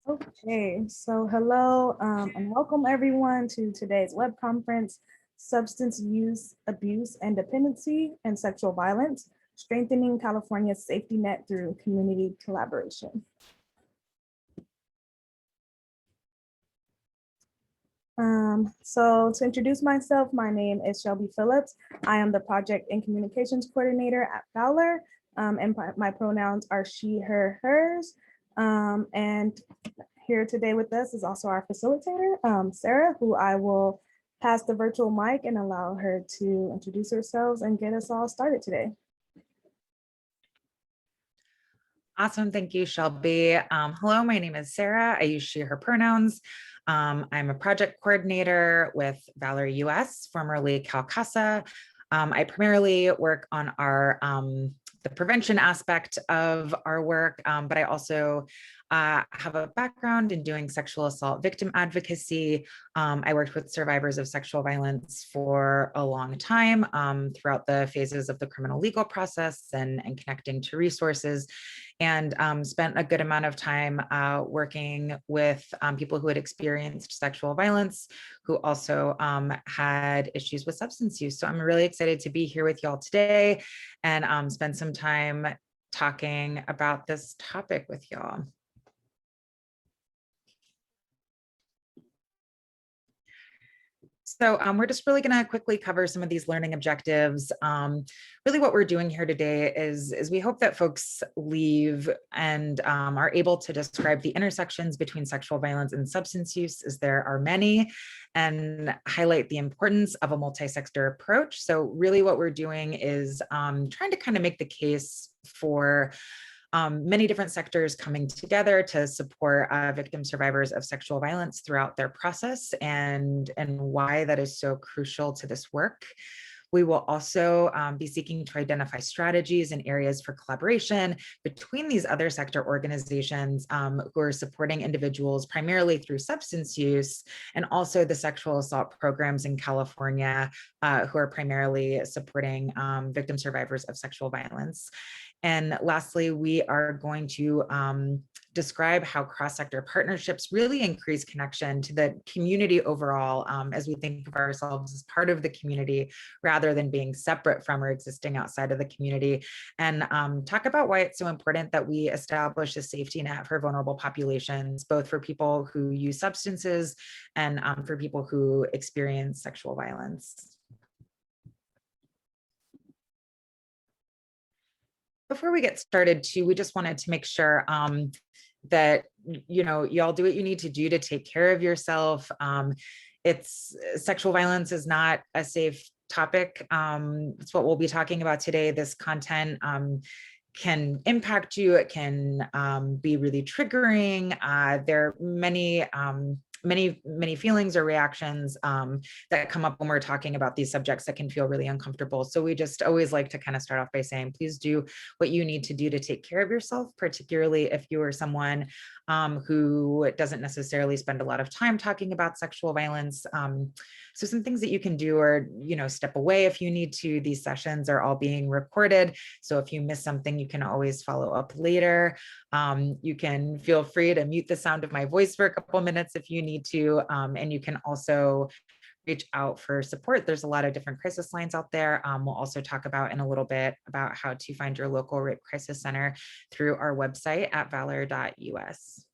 Okay, so hello and welcome everyone to today's web conference, Substance Use, Abuse, and Dependency and Sexual Violence, Strengthening California's Safety Net Through Community Collaboration. So to introduce myself, my name is Shelby Phillips. I am the Project and Communications Coordinator at Fowler, and my pronouns are she, her, hers. And here today with us is also our facilitator, Sarah, who I will pass the virtual mic and allow her to introduce herself and get us all started today. Awesome. Thank you, Shelby. Hello, my name is Sarah. I use she, her pronouns. I'm a project coordinator with Valerie US, formerly CalCasa. I primarily work on the prevention aspect of our work, but I also have a background in doing sexual assault victim advocacy. I worked with survivors of sexual violence for a long time throughout the phases of the criminal legal process and connecting to resources, and spent a good amount of time working with people who had experienced sexual violence, who also had issues with substance use. So I'm really excited to be here with y'all today and spend some time talking about this topic with y'all. So we're just really going to quickly cover some of these learning objectives. Really what we're doing here today is we hope that folks leave and are able to describe the intersections between sexual violence and substance use, as there are many, and highlight the importance of a multi-sector approach. So really what we're doing is trying to kind of make the case for many different sectors coming together to support victim survivors of sexual violence throughout their process, and why that is so crucial to this work. We will also be seeking to identify strategies and areas for collaboration between these other sector organizations who are supporting individuals primarily through substance use, and also the sexual assault programs in California who are primarily supporting victim survivors of sexual violence. And lastly, we are going to describe how cross-sector partnerships really increase connection to the community overall, as we think of ourselves as part of the community rather than being separate from or existing outside of the community, and talk about why it's so important that we establish a safety net for vulnerable populations, both for people who use substances and for people who experience sexual violence. Before we get started too, we just wanted to make sure that y'all do what you need to do to take care of yourself. Sexual violence is not a safe topic. It's what we'll be talking about today. This content can impact you. It can be really triggering. There are many feelings or reactions that come up when we're talking about these subjects that can feel really uncomfortable. So we just always like to kind of start off by saying, please do what you need to do to take care of yourself, particularly if you are someone who doesn't necessarily spend a lot of time talking about sexual violence. So some things that you can do are, step away if you need to. These sessions are all being recorded, so if you miss something, you can always follow up later. You can feel free to mute the sound of my voice for a couple minutes if you need to, and you can also reach out for support. There's a lot of different crisis lines out there. We'll also talk about in a little bit about how to find your local rape crisis center through our website at valor.us.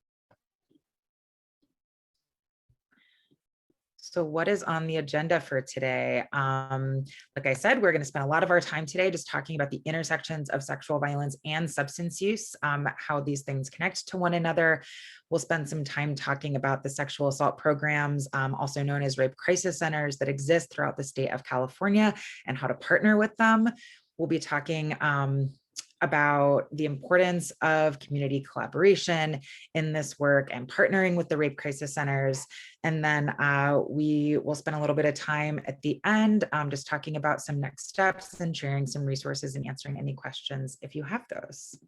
So what is on the agenda for today? Like I said, we're going to spend a lot of our time today just talking about the intersections of sexual violence and substance use, how these things connect to one another. We'll spend some time talking about the sexual assault programs, also known as rape crisis centers, that exist throughout the state of California and how to partner with them. We'll be talking about the importance of community collaboration in this work and partnering with the rape crisis centers. And then we will spend a little bit of time at the end just talking about some next steps and sharing some resources and answering any questions if you have those.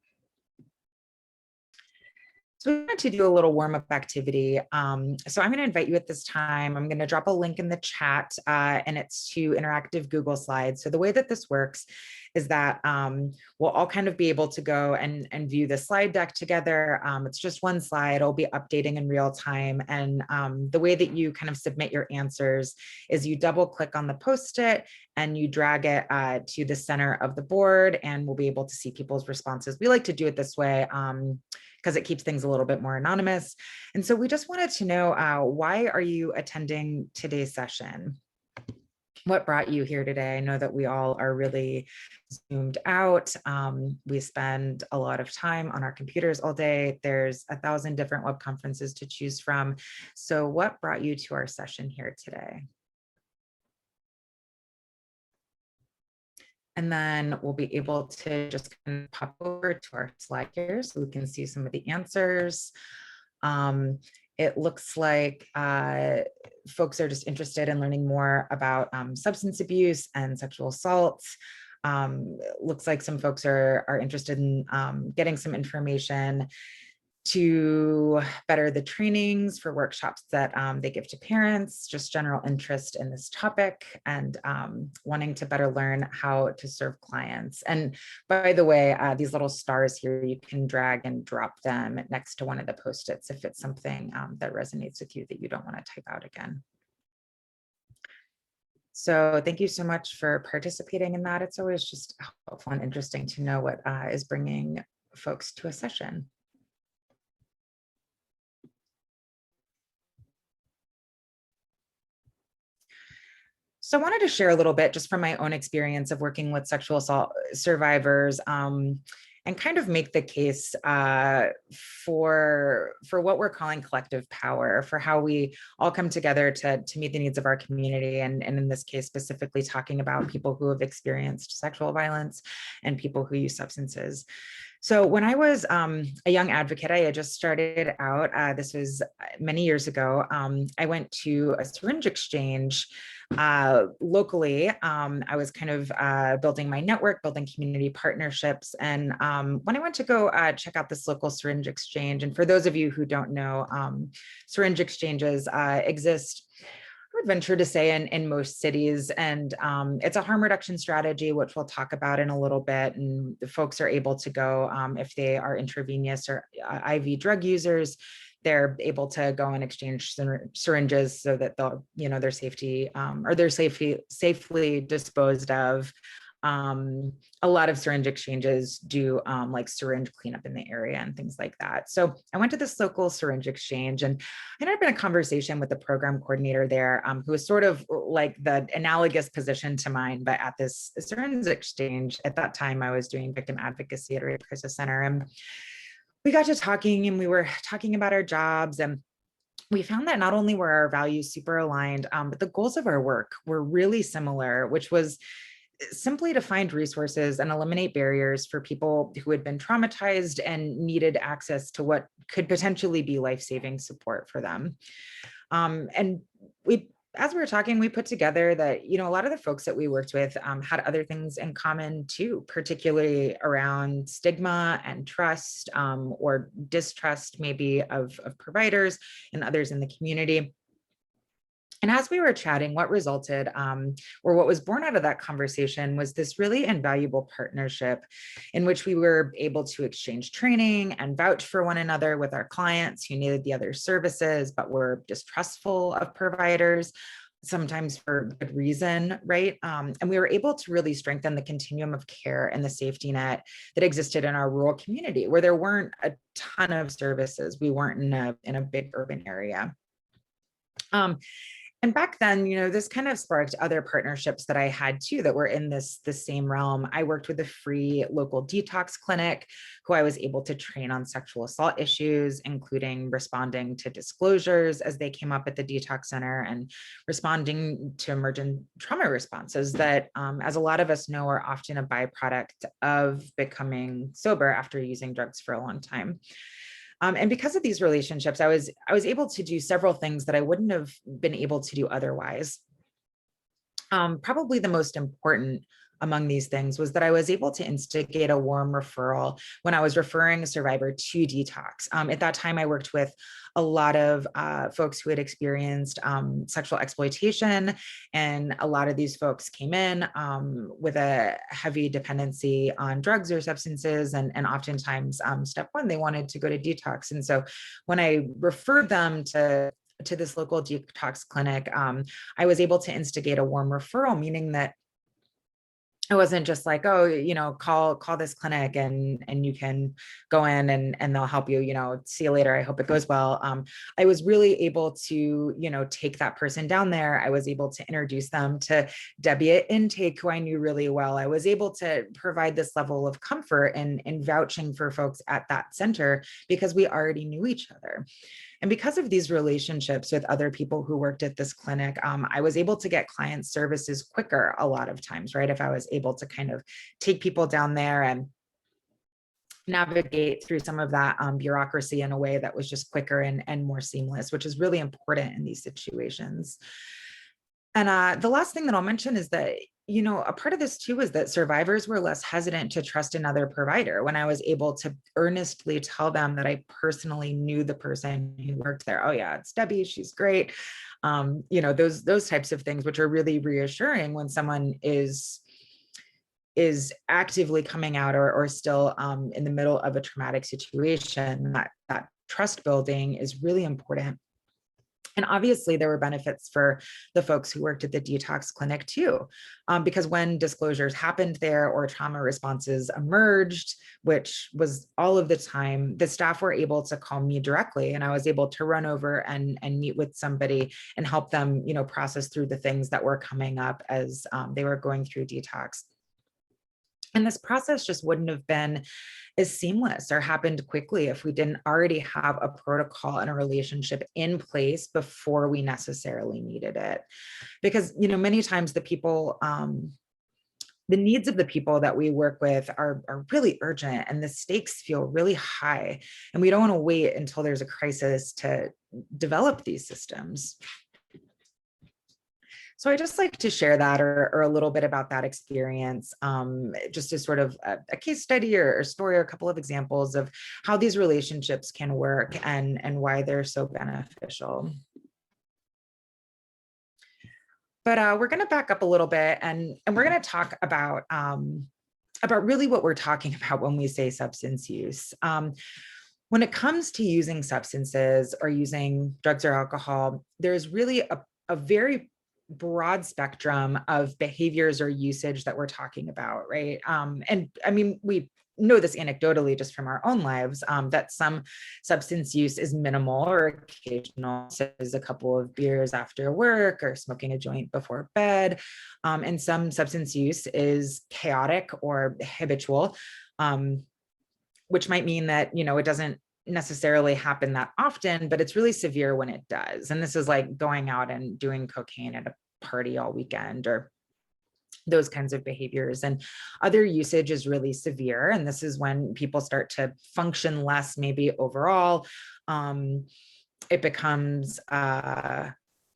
So So we wanted to do a little warm-up activity. So I'm going to invite you at this time. I'm going to drop a link in the chat, and it's to interactive Google Slides. So the way that this works is that we'll all kind of be able to go and view the slide deck together. It's just one slide. It'll be updating in real time. And the way that you kind of submit your answers is you double click on the post-it and you drag it to the center of the board, and we'll be able to see people's responses. We like to do it this way because it keeps things a little bit more anonymous. And so we just wanted to know, why are you attending today's session? What brought you here today? I know that we all are really zoomed out. We spend a lot of time on our computers all day. There's 1,000 different web conferences to choose from. So what brought you to our session here today? And then we'll be able to just kind of pop over to our slide here so we can see some of the answers. It looks like folks are just interested in learning more about substance abuse and sexual assault. Looks like some folks are interested in getting some information to better the trainings for workshops that they give to parents, just general interest in this topic, and wanting to better learn how to serve clients. And by the way, these little stars here, you can drag and drop them next to one of the post-its if it's something that resonates with you that you don't want to type out again. So thank you so much for participating in that. It's always just helpful and interesting to know what is bringing folks to a session. So I wanted to share a little bit just from my own experience of working with sexual assault survivors, and kind of make the case for what we're calling collective power, for how we all come together to meet the needs of our community. And in this case, specifically talking about people who have experienced sexual violence and people who use substances. So when I was a young advocate, I had just started out, this was many years ago, I went to a syringe exchange locally. I was kind of building my network, building community partnerships. And when I went to go check out this local syringe exchange, and for those of you who don't know, syringe exchanges exist, I would venture to say in most cities, and it's a harm reduction strategy, which we'll talk about in a little bit. And the folks are able to go, if they are intravenous or IV drug users, they're able to go and exchange syringes so that they'll, their safety or they're safely disposed of. A lot of syringe exchanges do like syringe cleanup in the area and things like that. So I went to this local syringe exchange, and I ended up in a conversation with the program coordinator there, who was sort of like the analogous position to mine, but at this syringe exchange. At that time, I was doing victim advocacy at a rape crisis center, and we got to talking, and we were talking about our jobs, and we found that not only were our values super aligned, but the goals of our work were really similar, which was simply to find resources and eliminate barriers for people who had been traumatized and needed access to what could potentially be life-saving support for them. And as we were talking, we put together that, a lot of the folks that we worked with had other things in common too, particularly around stigma and trust, or distrust maybe of providers and others in the community. And as we were chatting, what resulted, or what was born out of that conversation, was this really invaluable partnership in which we were able to exchange training and vouch for one another with our clients who needed the other services, but were distrustful of providers, sometimes for good reason, right? And we were able to really strengthen the continuum of care and the safety net that existed in our rural community, where there weren't a ton of services. We weren't in a big urban area. And back then, this kind of sparked other partnerships that I had too that were in the same realm. I worked with a free local detox clinic who I was able to train on sexual assault issues, including responding to disclosures as they came up at the detox center and responding to emergent trauma responses that, as a lot of us know, are often a byproduct of becoming sober after using drugs for a long time. And because of these relationships, I was able to do several things that I wouldn't have been able to do otherwise. Probably the most important among these things was that I was able to instigate a warm referral when I was referring a survivor to detox. At that time, I worked with a lot of folks who had experienced sexual exploitation, and a lot of these folks came in with a heavy dependency on drugs or substances, and oftentimes step one, they wanted to go to detox. And so when I referred them to this local detox clinic, I was able to instigate a warm referral, meaning that it wasn't just like, oh, call this clinic and you can go in and they'll help you, see you later. I hope it goes well. I was really able to, take that person down there. I was able to introduce them to Debbie at intake, who I knew really well. I was able to provide this level of comfort in vouching for folks at that center because we already knew each other. And because of these relationships with other people who worked at this clinic, I was able to get client services quicker a lot of times, right? If I was able to kind of take people down there and navigate through some of that bureaucracy in a way that was just quicker and more seamless, which is really important in these situations. And the last thing that I'll mention is that, a part of this too is that survivors were less hesitant to trust another provider when I was able to earnestly tell them that I personally knew the person who worked there. Oh yeah, it's Debbie, she's great. Those types of things, which are really reassuring when someone is actively coming out or still in the middle of a traumatic situation. That trust building is really important. And obviously there were benefits for the folks who worked at the detox clinic too, because when disclosures happened there or trauma responses emerged, which was all of the time, the staff were able to call me directly, and I was able to run over and meet with somebody and help them, process through the things that were coming up as they were going through detox. And this process just wouldn't have been as seamless or happened quickly if we didn't already have a protocol and a relationship in place before we necessarily needed it. Because, many times the people, the needs of the people that we work with are really urgent, and the stakes feel really high. And we don't want to wait until there's a crisis to develop these systems. So I just like to share that or a little bit about that experience, just as sort of a case study or story or a couple of examples of how these relationships can work and why they're so beneficial. But we're going to back up a little bit and we're going to talk about really what we're talking about when we say substance use. When it comes to using substances or using drugs or alcohol, there's really a very broad spectrum of behaviors or usage that we're talking about, right? And I mean, we know this anecdotally just from our own lives, that some substance use is minimal or occasional, such as a couple of beers after work or smoking a joint before bed. And some substance use is chaotic or habitual, which might mean that, it doesn't necessarily happen that often, but it's really severe when it does. And this is like going out and doing cocaine at a party all weekend or those kinds of behaviors. And other usage is really severe. And this is when people start to function less, maybe overall. It becomes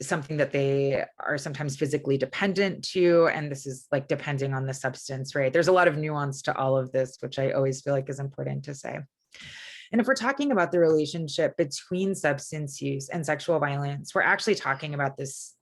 something that they are sometimes physically dependent to. And this is like depending on the substance, right? There's a lot of nuance to all of this, which I always feel like is important to say. And if we're talking about the relationship between substance use and sexual violence, we're actually talking about this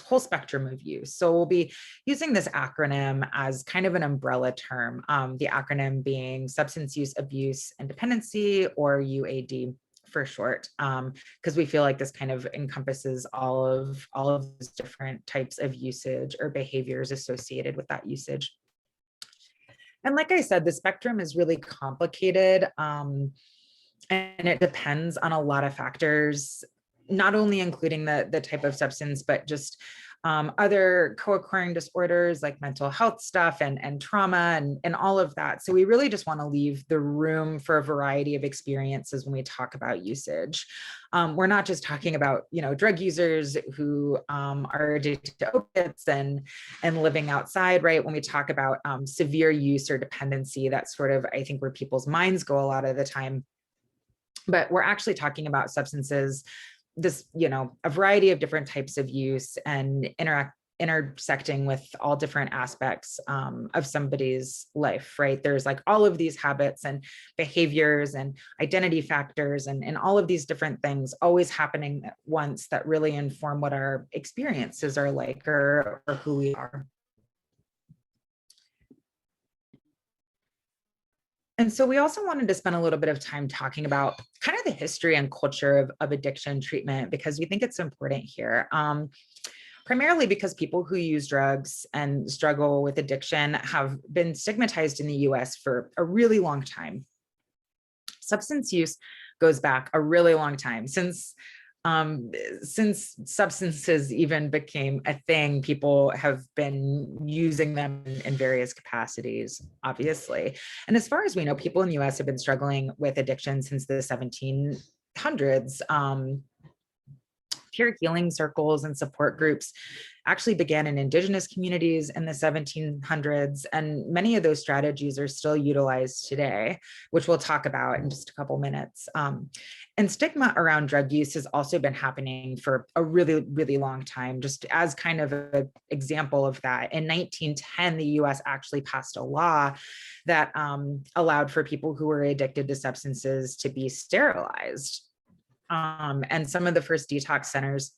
whole spectrum of use. So we'll be using this acronym as kind of an umbrella term, the acronym being substance use, abuse, and dependency, or UAD for short, because we feel like this kind of encompasses all of those different types of usage or behaviors associated with that usage. And like I said, the spectrum is really complicated. And it depends on a lot of factors, not only including the type of substance, but just other co-occurring disorders like mental health stuff and trauma and all of that. So we really just want to leave the room for a variety of experiences when we talk about usage. We're not just talking about, drug users who are addicted to opiates and living outside, right? When we talk about severe use or dependency, that's sort of, I think, where people's minds go a lot of the time. But we're actually talking about substances, this, a variety of different types of use and intersecting with all different aspects of somebody's life, right? There's like all of these habits and behaviors and identity factors and all of these different things always happening at once that really inform what our experiences are like or who we are. And so we also wanted to spend a little bit of time talking about kind of the history and culture of addiction treatment, because we think it's important here. Primarily because people who use drugs and struggle with addiction have been stigmatized in the US for a really long time. Substance use goes back a really long time. Since substances even became a thing, people have been using them in various capacities, obviously. And as far as we know, people in the US have been struggling with addiction since the 1700s. Peer healing circles and support groups actually began in indigenous communities in the 1700s, and many of those strategies are still utilized today, which we'll talk about in just a couple minutes. And stigma around drug use has also been happening for a really, really long time. Just as kind of an example of that, in 1910, the US actually passed a law that allowed for people who were addicted to substances to be sterilized. And some of the first detox centers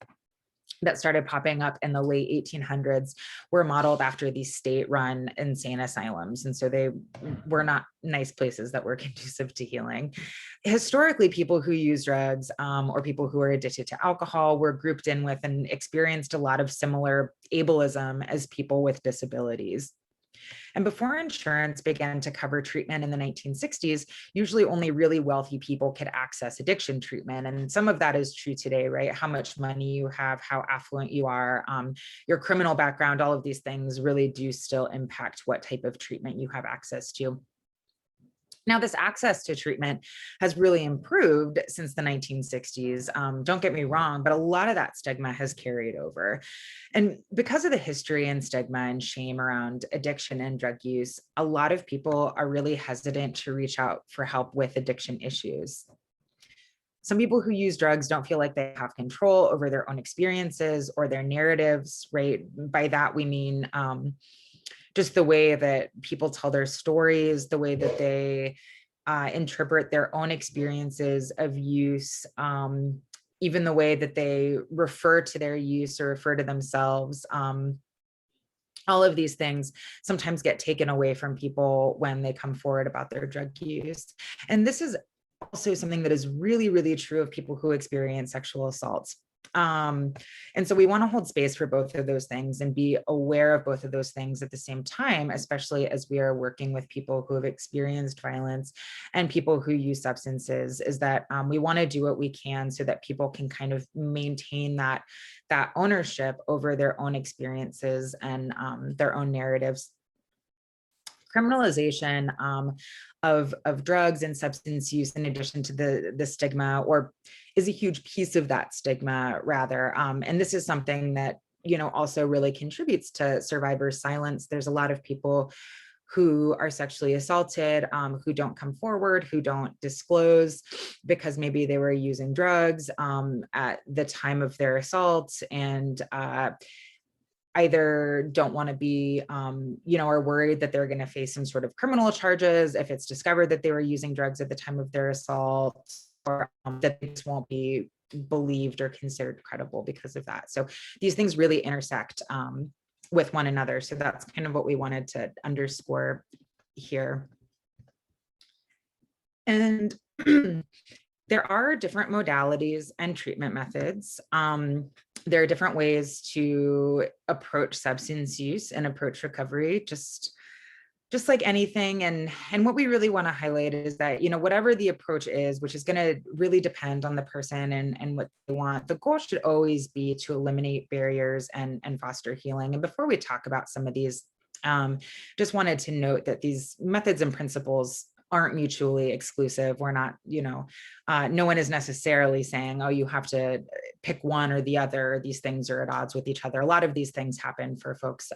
that started popping up in the late 1800s were modeled after these state-run insane asylums. And so they were not nice places that were conducive to healing. Historically, people who use drugs or people who are addicted to alcohol were grouped in with and experienced a lot of similar ableism as people with disabilities. And before insurance began to cover treatment in the 1960s, usually only really wealthy people could access addiction treatment. And some of that is true today, right? How much money you have, how affluent you are, your criminal background, all of these things really do still impact what type of treatment you have access to. Now, this access to treatment has really improved since the 1960s. Don't get me wrong, but a lot of that stigma has carried over. And because of the history and stigma and shame around addiction and drug use, a lot of people are really hesitant to reach out for help with addiction issues. Some people who use drugs don't feel like they have control over their own experiences or their narratives, right? By that, we mean just the way that people tell their stories, the way that they interpret their own experiences of use, even the way that they refer to their use or refer to themselves. All of these things sometimes get taken away from people when they come forward about their drug use. And this is also something that is really, really true of people who experience sexual assaults. And so we want to hold space for both of those things and be aware of both of those things at the same time, especially as we are working with people who have experienced violence and people who use substances, is that we want to do what we can so that people can kind of maintain that ownership over their own experiences and their own narratives. Criminalization of drugs and substance use, in addition to the stigma, or is a huge piece of that stigma, rather. And this is something that, you know, also really contributes to survivors' silence. There's a lot of people who are sexually assaulted, who don't come forward, who don't disclose because maybe they were using drugs at the time of their assault, and either don't want to be, you know, are worried that they're going to face some sort of criminal charges if it's discovered that they were using drugs at the time of their assault, or that they just won't be believed or considered credible because of that. So these things really intersect with one another. So that's kind of what we wanted to underscore here. And there are different modalities and treatment methods. There are different ways to approach substance use and approach recovery, just like anything. And what we really want to highlight is that, you know, whatever the approach is, which is going to really depend on the person and what they want, the goal should always be to eliminate barriers and foster healing. And before we talk about some of these, just wanted to note that these methods and principles aren't mutually exclusive. We're not, you know, no one is necessarily saying, oh, you have to pick one or the other. These things are at odds with each other. A lot of these things happen for folks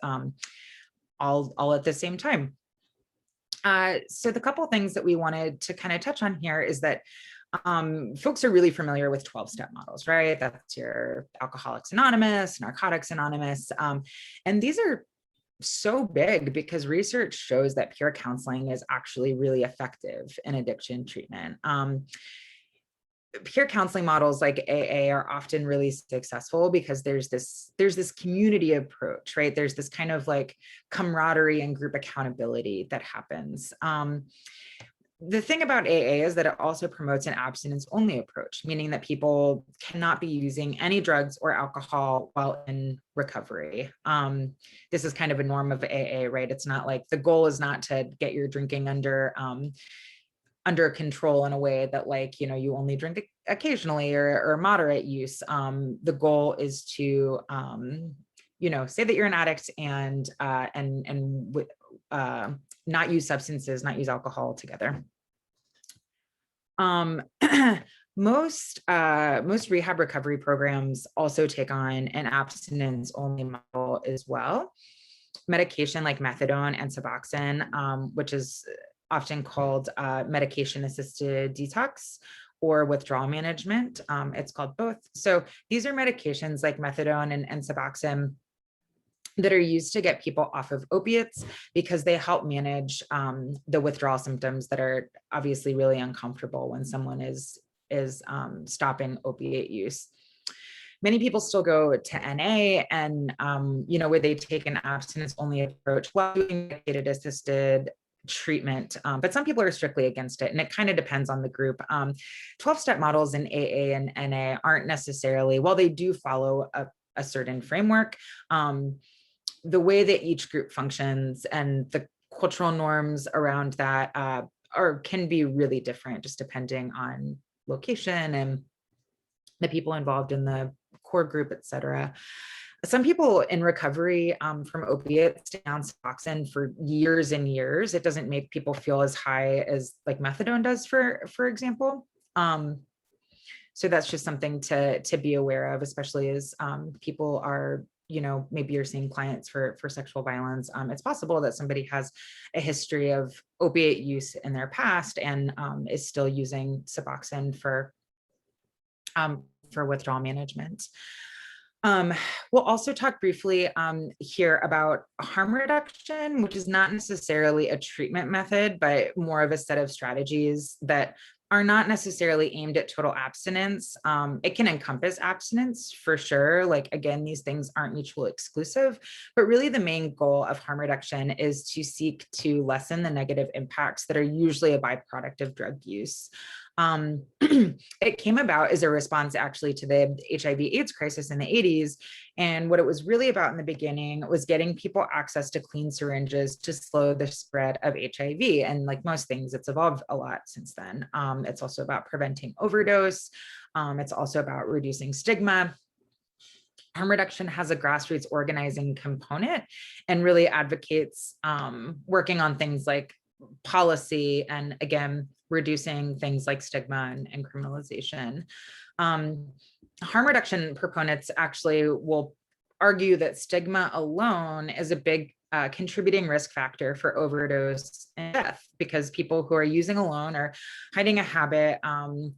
all at the same time. So the couple of things that we wanted to kind of touch on here is that Folks are really familiar with 12-step models, right? That's your Alcoholics Anonymous, Narcotics Anonymous. And these are so big because research shows that peer counseling is actually really effective in addiction treatment. Peer counseling models like AA are often really successful because there's this community approach, right? There's this kind of like camaraderie and group accountability that happens. The thing about AA is that it also promotes an abstinence-only approach, meaning that people cannot be using any drugs or alcohol while in recovery. This is kind of a norm of AA, right? It's not like the goal is not to get your drinking under control in a way that, like, you only drink occasionally or moderate use. The goal is to say that you're an addict and not use substances, not use alcohol together. Most rehab recovery programs also take on an abstinence only model as well. Medication like methadone and Suboxone, which is often called medication assisted detox or withdrawal management. It's called both. So these are medications like methadone and Suboxone that are used to get people off of opiates because they help manage the withdrawal symptoms that are obviously really uncomfortable when someone is stopping opiate use. Many people still go to NA and, where they take an abstinence only approach while doing medicated assisted treatment, but some people are strictly against it, and it kind of depends on the group. 12-step models in AA and NA aren't necessarily, while they do follow a certain framework, the way that each group functions and the cultural norms around that can be really different, just depending on location and the people involved in the core group, et cetera. Some people in recovery from opiates stay on Suboxone for years and years. It doesn't make people feel as high as like methadone does, for example. So that's just something to be aware of, especially as people are, maybe you're seeing clients for sexual violence. It's possible that somebody has a history of opiate use in their past and is still using Suboxone for withdrawal management. We'll also talk briefly here about harm reduction, which is not necessarily a treatment method, but more of a set of strategies that are not necessarily aimed at total abstinence. It can encompass abstinence for sure. Like, again, these things aren't mutually exclusive, but really the main goal of harm reduction is to seek to lessen the negative impacts that are usually a byproduct of drug use. It came about as a response actually to the HIV/AIDS crisis in the 80s. And what it was really about in the beginning was getting people access to clean syringes to slow the spread of HIV. And like most things, it's evolved a lot since then. It's also about preventing overdose. It's also about reducing stigma. Harm reduction has a grassroots organizing component and really advocates working on things like policy and, again, reducing things like stigma and criminalization. Harm reduction proponents actually will argue that stigma alone is a big contributing risk factor for overdose and death, because people who are using alone or hiding a habit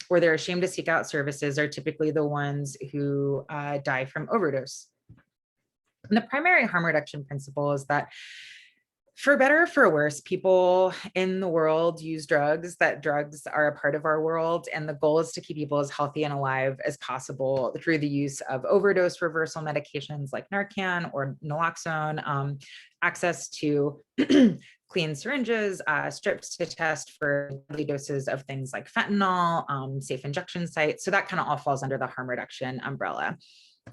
or they're ashamed to seek out services are typically the ones who die from overdose. And the primary harm reduction principle is that, for better or for worse, people in the world use drugs, that drugs are a part of our world. And the goal is to keep people as healthy and alive as possible through the use of overdose reversal medications like Narcan or naloxone, access to clean syringes, strips to test for deadly doses of things like fentanyl, safe injection sites. So that kind of all falls under the harm reduction umbrella.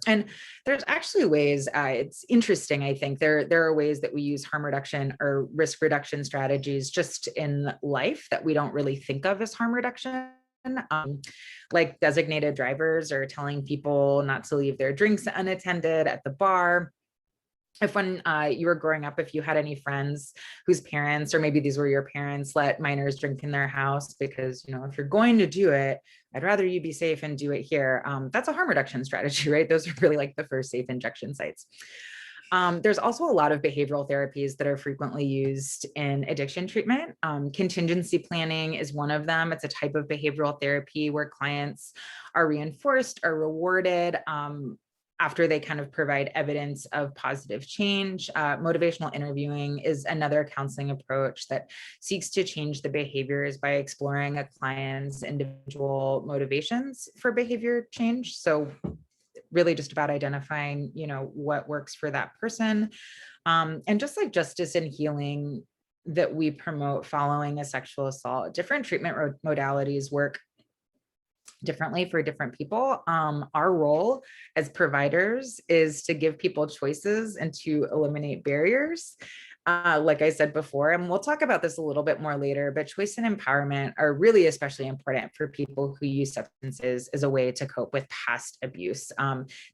And there's actually ways, it's interesting, I think, there are ways that we use harm reduction or risk reduction strategies just in life that we don't really think of as harm reduction, like designated drivers or telling people not to leave their drinks unattended at the bar. If when you were growing up, if you had any friends whose parents, or maybe these were your parents, let minors drink in their house because, if you're going to do it, I'd rather you be safe and do it here. That's a harm reduction strategy, right? Those are really like the first safe injection sites. There's also a lot of behavioral therapies that are frequently used in addiction treatment. Contingency planning is one of them. It's a type of behavioral therapy where clients are reinforced or rewarded after they kind of provide evidence of positive change. Motivational interviewing is another counseling approach that seeks to change the behaviors by exploring a client's individual motivations for behavior change. So really just about identifying, what works for that person. And just like justice and healing that we promote following a sexual assault, different treatment modalities work differently for different people. Our role as providers is to give people choices and to eliminate barriers. Like I said before, and we'll talk about this a little bit more later, but choice and empowerment are really especially important for people who use substances as a way to cope with past abuse.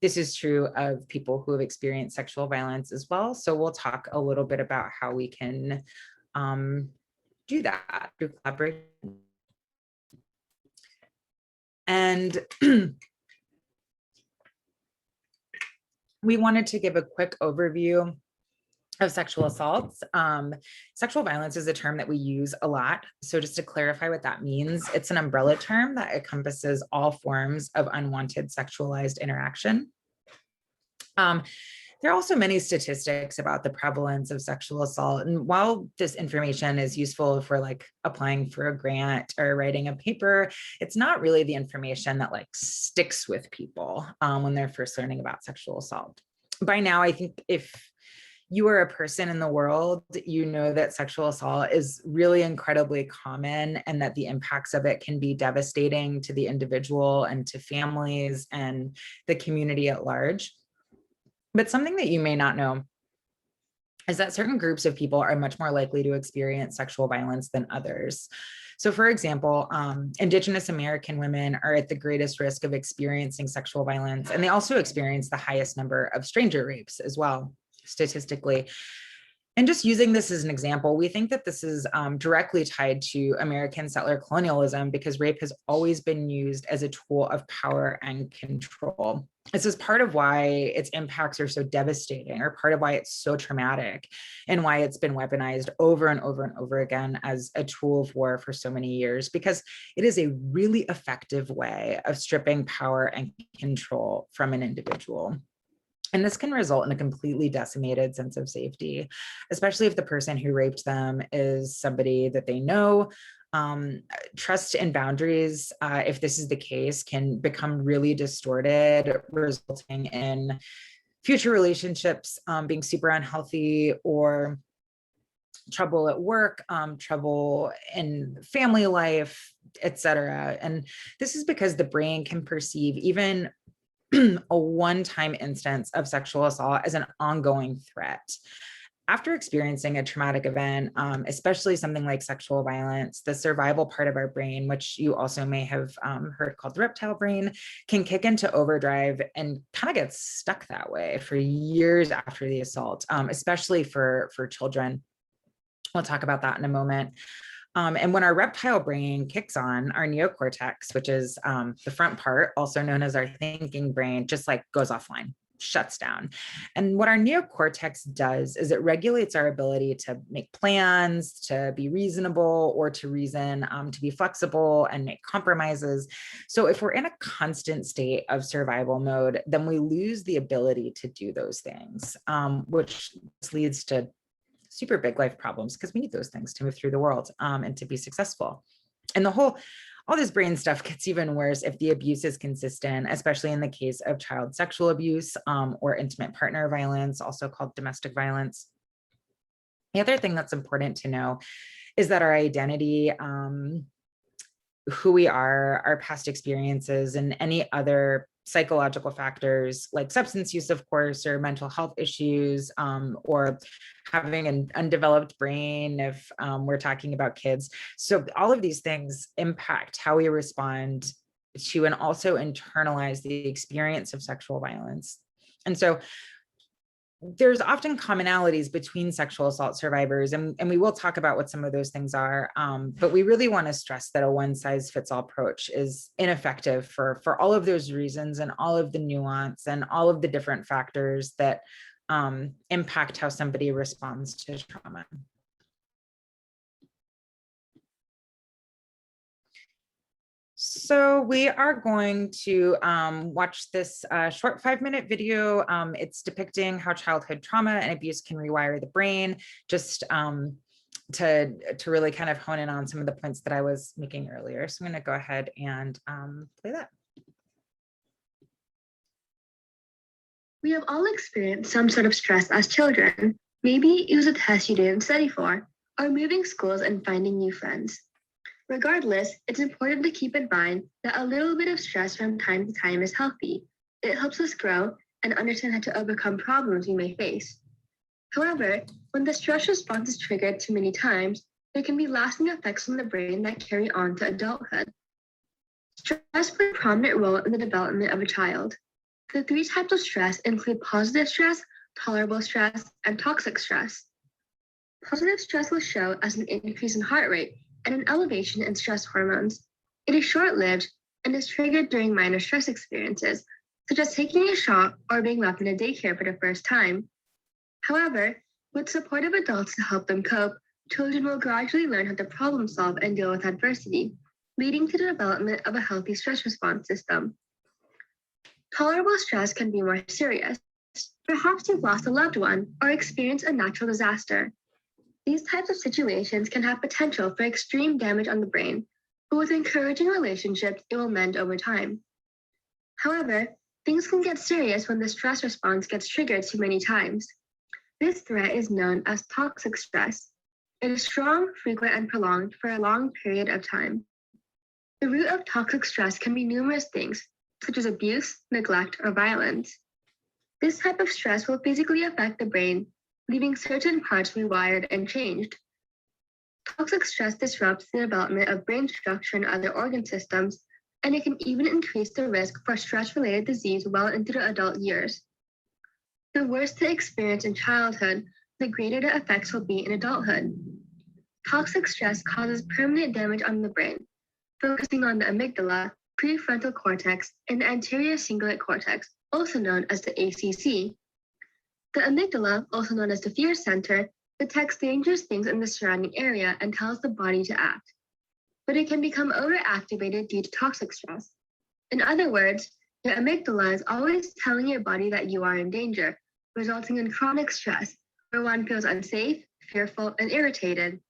This is true of people who have experienced sexual violence as well. So we'll talk a little bit about how we can do that through collaboration. And we wanted to give a quick overview of sexual assaults. Sexual violence is a term that we use a lot. So just to clarify what that means, it's an umbrella term that encompasses all forms of unwanted sexualized interaction. There are also many statistics about the prevalence of sexual assault. And while this information is useful for like applying for a grant or writing a paper, it's not really the information that like sticks with people when they're first learning about sexual assault. By now, I think if you are a person in the world, you know that sexual assault is really incredibly common and that the impacts of it can be devastating to the individual and to families and the community at large. But something that you may not know is that certain groups of people are much more likely to experience sexual violence than others. So for example, Indigenous American women are at the greatest risk of experiencing sexual violence, and they also experience the highest number of stranger rapes as well, statistically. And just using this as an example, we think that this is directly tied to American settler colonialism because rape has always been used as a tool of power and control. This is part of why its impacts are so devastating, or part of why it's so traumatic, and why it's been weaponized over and over and over again as a tool of war for so many years, because it is a really effective way of stripping power and control from an individual. And this can result in a completely decimated sense of safety, especially if the person who raped them is somebody that they know. Trust and boundaries, if this is the case, can become really distorted, resulting in future relationships being super unhealthy, or trouble at work, trouble in family life, etc. And this is because the brain can perceive even a one-time instance of sexual assault as an ongoing threat. After experiencing a traumatic event, especially something like sexual violence, the survival part of our brain, which you also may have heard called the reptile brain, can kick into overdrive and kind of get stuck that way for years after the assault, especially for children. We'll talk about that in a moment. And when our reptile brain kicks on, our neocortex, which is the front part, also known as our thinking brain, just like goes offline, shuts down. And what our neocortex does is it regulates our ability to make plans, to be reasonable, or to reason, to be flexible and make compromises. So if we're in a constant state of survival mode, then we lose the ability to do those things, which leads to super big life problems, because we need those things to move through the world and to be successful. And all this brain stuff gets even worse if the abuse is consistent, especially in the case of child sexual abuse or intimate partner violence, also called domestic violence. The other thing that's important to know is that our identity, who we are, our past experiences, and any other psychological factors like substance use, of course, or mental health issues, or having an undeveloped brain if we're talking about kids. So all of these things impact how we respond to and also internalize the experience of sexual violence. And so there's often commonalities between sexual assault survivors, and we will talk about what some of those things are, but we really want to stress that a one-size-fits-all approach is ineffective for all of those reasons and all of the nuance and all of the different factors that impact how somebody responds to trauma. So we are going to watch this short 5-minute video. It's depicting how childhood trauma and abuse can rewire the brain, just to really kind of hone in on some of the points that I was making earlier. So I'm going to go ahead and play that. We have all experienced some sort of stress as children. Maybe it was a test you didn't study for, or moving schools and finding new friends. Regardless, it's important to keep in mind that a little bit of stress from time to time is healthy. It helps us grow and understand how to overcome problems we may face. However, when the stress response is triggered too many times, there can be lasting effects on the brain that carry on to adulthood. Stress plays a prominent role in the development of a child. The 3 types of stress include positive stress, tolerable stress, and toxic stress. Positive stress will show as an increase in heart rate and an elevation in stress hormones. It is short-lived and is triggered during minor stress experiences, such as taking a shot or being left in a daycare for the first time. However, with supportive adults to help them cope, children will gradually learn how to problem solve and deal with adversity, leading to the development of a healthy stress response system. Tolerable stress can be more serious. Perhaps you've lost a loved one or experienced a natural disaster. These types of situations can have potential for extreme damage on the brain, but with encouraging relationships, it will mend over time. However, things can get serious when the stress response gets triggered too many times. This threat is known as toxic stress. It is strong, frequent, and prolonged for a long period of time. The root of toxic stress can be numerous things, such as abuse, neglect, or violence. This type of stress will physically affect the brain, leaving certain parts rewired and changed. Toxic stress disrupts the development of brain structure and other organ systems, and it can even increase the risk for stress-related disease well into the adult years. The worse the experience in childhood, the greater the effects will be in adulthood. Toxic stress causes permanent damage on the brain, focusing on the amygdala, prefrontal cortex, and the anterior cingulate cortex, also known as the ACC. The amygdala, also known as the fear center, detects dangerous things in the surrounding area and tells the body to act. But it can become overactivated due to toxic stress. In other words, the amygdala is always telling your body that you are in danger, resulting in chronic stress, where one feels unsafe, fearful, and irritated.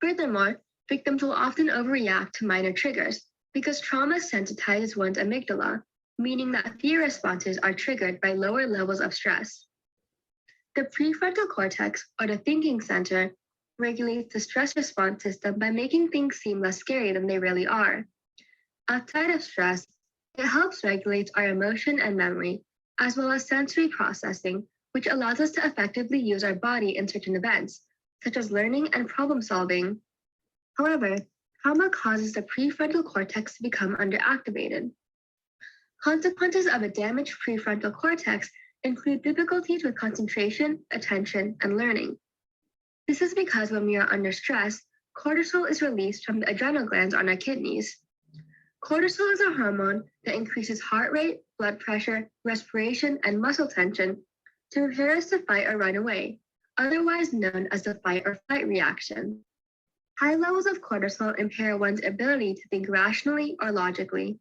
Furthermore, victims will often overreact to minor triggers because trauma sensitizes one's amygdala, meaning that fear responses are triggered by lower levels of stress. The prefrontal cortex, or the thinking center, regulates the stress response system by making things seem less scary than they really are. Outside of stress, it helps regulate our emotion and memory, as well as sensory processing, which allows us to effectively use our body in certain events, such as learning and problem solving. However, trauma causes the prefrontal cortex to become underactivated. Consequences of a damaged prefrontal cortex include difficulties with concentration, attention, and learning. This is because when we are under stress, cortisol is released from the adrenal glands on our kidneys. Cortisol is a hormone that increases heart rate, blood pressure, respiration, and muscle tension to prepare us to fight or run away, otherwise known as the fight or flight reaction. High levels of cortisol impair one's ability to think rationally or logically.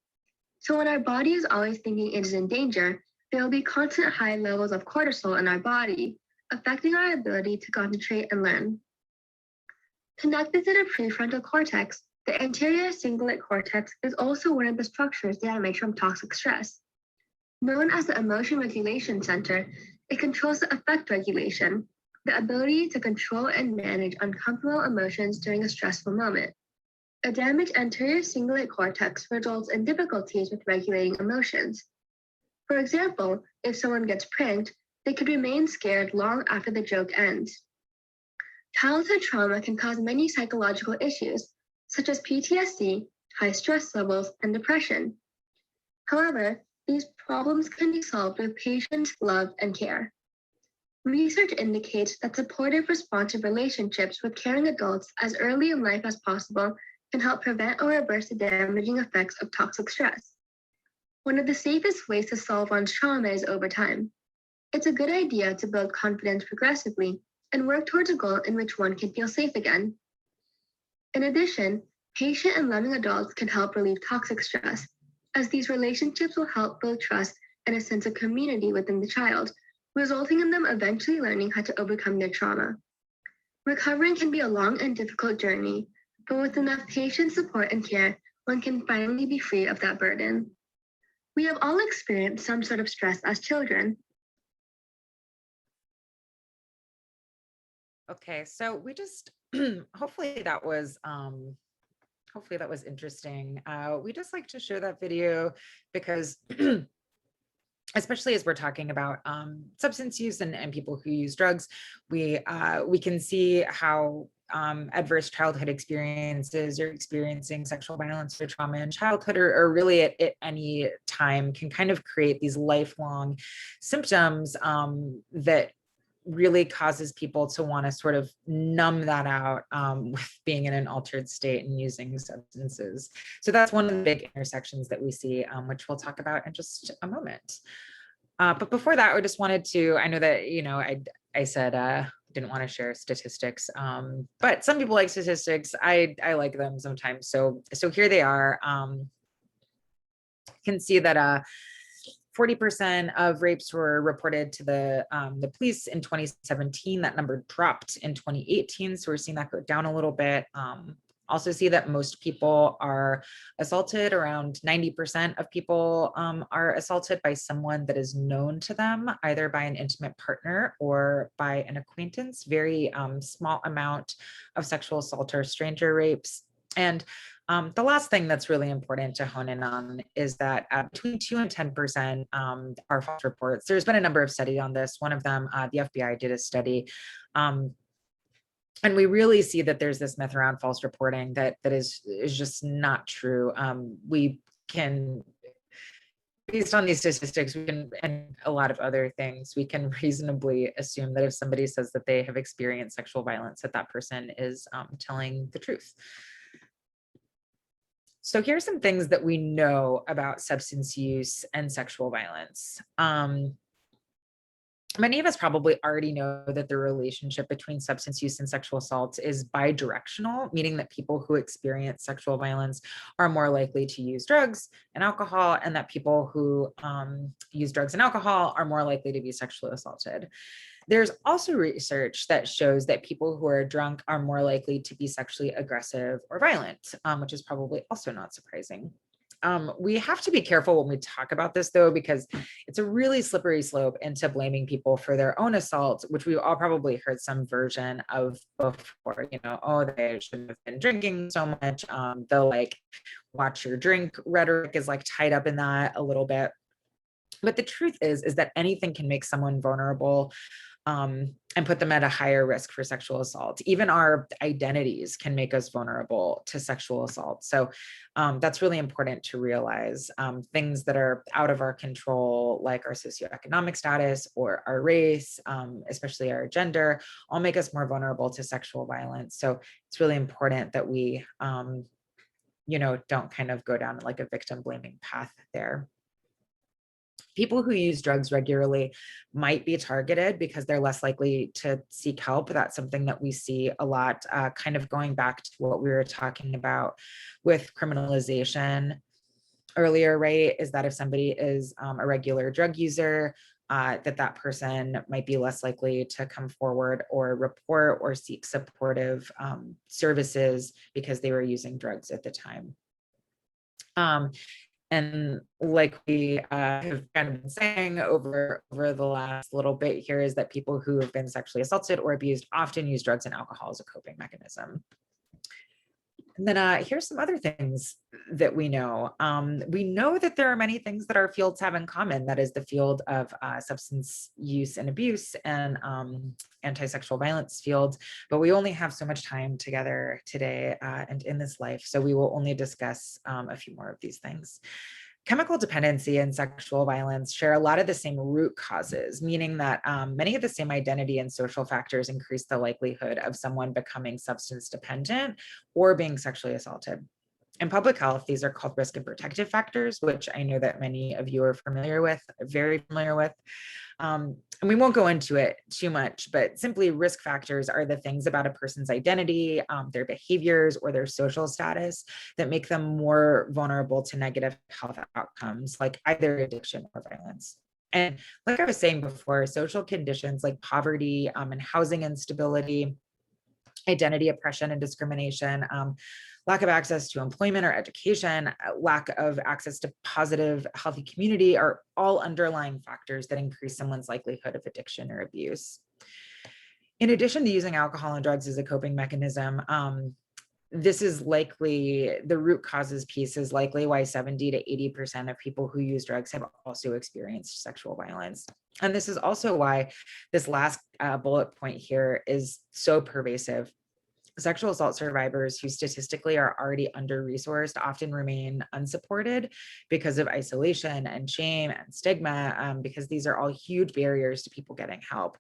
So when our body is always thinking it is in danger, there will be constant high levels of cortisol in our body, affecting our ability to concentrate and learn. Connected to the prefrontal cortex, the anterior cingulate cortex is also one of the structures damaged from toxic stress. Known as the emotion regulation center, it controls the affect regulation, the ability to control and manage uncomfortable emotions during a stressful moment. A damaged anterior cingulate cortex results in difficulties with regulating emotions. For example, if someone gets pranked, they could remain scared long after the joke ends. Childhood trauma can cause many psychological issues, such as PTSD, high stress levels, and depression. However, these problems can be solved with patience, love, and care. Research indicates that supportive, responsive relationships with caring adults as early in life as possible can help prevent or reverse the damaging effects of toxic stress. One of the safest ways to solve one's trauma is over time. It's a good idea to build confidence progressively and work towards a goal in which one can feel safe again. In addition, patient and loving adults can help relieve toxic stress, as these relationships will help build trust and a sense of community within the child, resulting in them eventually learning how to overcome their trauma. Recovering can be a long and difficult journey, but with enough patient support and care, one can finally be free of that burden. We have all experienced some sort of stress as children. Okay, so we just hopefully that was interesting. We just like to show that video because especially as we're talking about substance use and people who use drugs, we can see how adverse childhood experiences or experiencing sexual violence or trauma in childhood or really at any time can kind of create these lifelong symptoms that really causes people to want to sort of numb that out with being in an altered state and using substances. So that's one of the big intersections that we see, which we'll talk about in just a moment. But before that, I just wanted to, I know that, I said didn't want to share statistics, but some people like statistics. I like them sometimes. So here they are. You can see that 40% of rapes were reported to the police in 2017. That number dropped in 2018. So we're seeing that go down a little bit. Also see that most people are assaulted. Around 90% of people are assaulted by someone that is known to them, either by an intimate partner or by an acquaintance. Very small amount of sexual assault or stranger rapes. And the last thing that's really important to hone in on is that between 2 and 10% are false reports. There's been a number of studies on this. One of them, the FBI did a study. And we really see that there's this myth around false reporting that is just not true. We can, based on these statistics, we can, and a lot of other things, we can reasonably assume that if somebody says that they have experienced sexual violence, that person is telling the truth. So here's some things that we know about substance use and sexual violence. Many of us probably already know that the relationship between substance use and sexual assault is bidirectional, meaning that people who experience sexual violence are more likely to use drugs and alcohol, and that people who use drugs and alcohol are more likely to be sexually assaulted. There's also research that shows that people who are drunk are more likely to be sexually aggressive or violent, which is probably also not surprising. We have to be careful when we talk about this, though, because it's a really slippery slope into blaming people for their own assault, which we've all probably heard some version of before. Oh, they shouldn't have been drinking so much. The watch your drink rhetoric is tied up in that a little bit. But the truth is that anything can make someone vulnerable and put them at a higher risk for sexual assault. Even our identities can make us vulnerable to sexual assault. So that's really important to realize. Things that are out of our control, like our socioeconomic status or our race, especially our gender, all make us more vulnerable to sexual violence. So it's really important that we, don't kind of go down a victim blaming path there. People who use drugs regularly might be targeted because they're less likely to seek help. That's something that we see a lot, kind of going back to what we were talking about with criminalization earlier, right? Is that if somebody is a regular drug user, that person might be less likely to come forward or report or seek supportive services because they were using drugs at the time. And like we have kind of been saying over the last little bit here is that people who have been sexually assaulted or abused often use drugs and alcohol as a coping mechanism. And then here's some other things that we know. We know that there are many things that our fields have in common. That is the field of substance use and abuse and anti-sexual violence field, but we only have so much time together today and in this life. So we will only discuss a few more of these things. Chemical dependency and sexual violence share a lot of the same root causes, meaning that many of the same identity and social factors increase the likelihood of someone becoming substance dependent or being sexually assaulted. In public health, these are called risk and protective factors, which I know that many of you are familiar with, very familiar with. And we won't go into it too much, but simply risk factors are the things about a person's identity, their behaviors, or their social status that make them more vulnerable to negative health outcomes, like either addiction or violence. And like I was saying before, social conditions like poverty and housing instability, identity oppression and discrimination, lack of access to employment or education, lack of access to positive, healthy community are all underlying factors that increase someone's likelihood of addiction or abuse. In addition to using alcohol and drugs as a coping mechanism, this is likely, the root causes piece is likely why 70 to 80% of people who use drugs have also experienced sexual violence. And this is also why this last bullet point here is so pervasive. Sexual assault survivors who statistically are already under-resourced often remain unsupported because of isolation and shame and stigma, because these are all huge barriers to people getting help.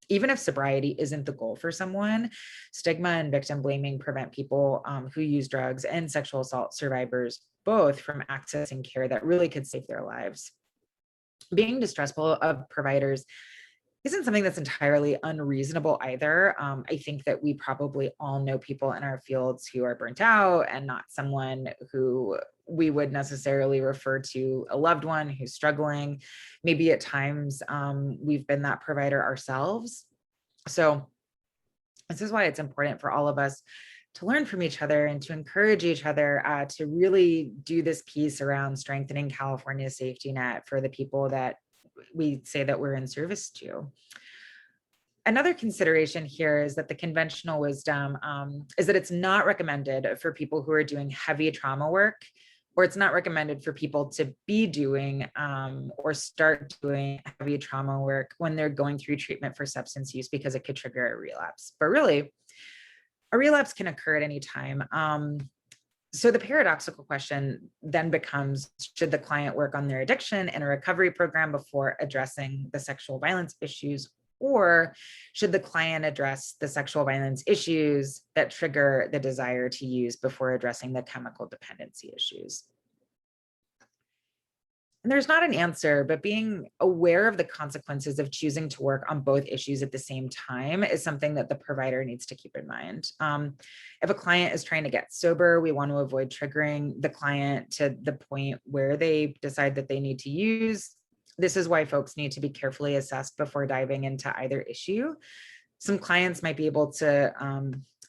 Even if sobriety isn't the goal for someone, stigma and victim blaming prevent people who use drugs and sexual assault survivors both from accessing care that really could save their lives. Being distrustful of providers isn't something that's entirely unreasonable either. I think that we probably all know people in our fields who are burnt out and not someone who we would necessarily refer to a loved one who's struggling. Maybe at times we've been that provider ourselves. So this is why it's important for all of us to learn from each other and to encourage each other to really do this piece around strengthening California's safety net for the people that we say that we're in service to. Another consideration here is that the conventional wisdom is that it's not recommended for people who are doing heavy trauma work, or it's not recommended for people to be doing or start doing heavy trauma work when they're going through treatment for substance use, because it could trigger a relapse. But really, a relapse can occur at any time. So the paradoxical question then becomes, should the client work on their addiction in a recovery program before addressing the sexual violence issues, or should the client address the sexual violence issues that trigger the desire to use before addressing the chemical dependency issues? And there's not an answer, but being aware of the consequences of choosing to work on both issues at the same time is something that the provider needs to keep in mind. If a client is trying to get sober, we want to avoid triggering the client to the point where they decide that they need to use. This is why folks need to be carefully assessed before diving into either issue. Some clients might be able to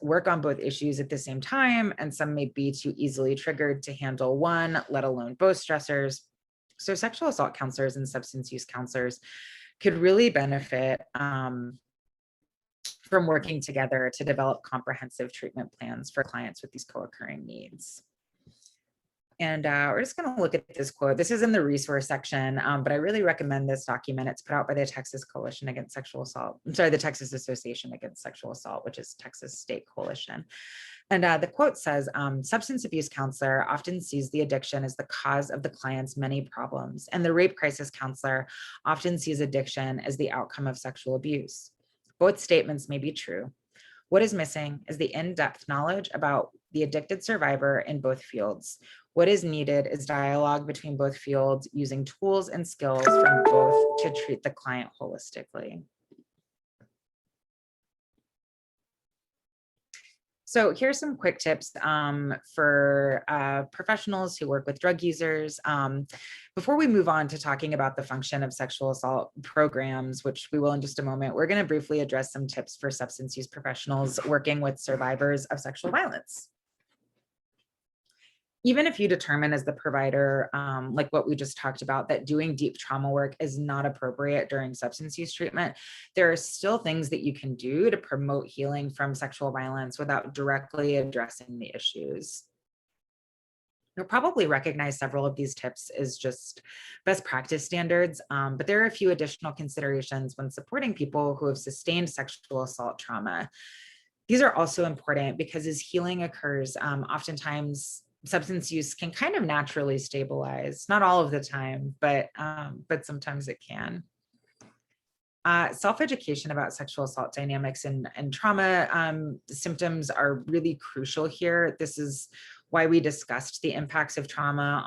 work on both issues at the same time, and some may be too easily triggered to handle one, let alone both stressors. So sexual assault counselors and substance use counselors could really benefit from working together to develop comprehensive treatment plans for clients with these co-occurring needs. And we're just going to look at this quote. This is in the resource section, but I really recommend this document. It's put out by the Texas Coalition Against Sexual Assault. I'm sorry, the Texas Association Against Sexual Assault, which is Texas State Coalition. And the quote says, substance abuse counselor often sees the addiction as the cause of the client's many problems, and the rape crisis counselor often sees addiction as the outcome of sexual abuse. Both statements may be true. What is missing is the in-depth knowledge about the addicted survivor in both fields. What is needed is dialogue between both fields, using tools and skills from both to treat the client holistically. So here's some quick tips for professionals who work with drug users. Before we move on to talking about the function of sexual assault programs, which we will in just a moment, we're going to briefly address some tips for substance use professionals working with survivors of sexual violence. Even if you determine as the provider, like what we just talked about, that doing deep trauma work is not appropriate during substance use treatment, there are still things that you can do to promote healing from sexual violence without directly addressing the issues. You'll probably recognize several of these tips as just best practice standards, but there are a few additional considerations when supporting people who have sustained sexual assault trauma. These are also important because as healing occurs, oftentimes substance use can kind of naturally stabilize, not all of the time, but sometimes it can. Self-education about sexual assault dynamics and trauma symptoms are really crucial here. This is why we discussed the impacts of trauma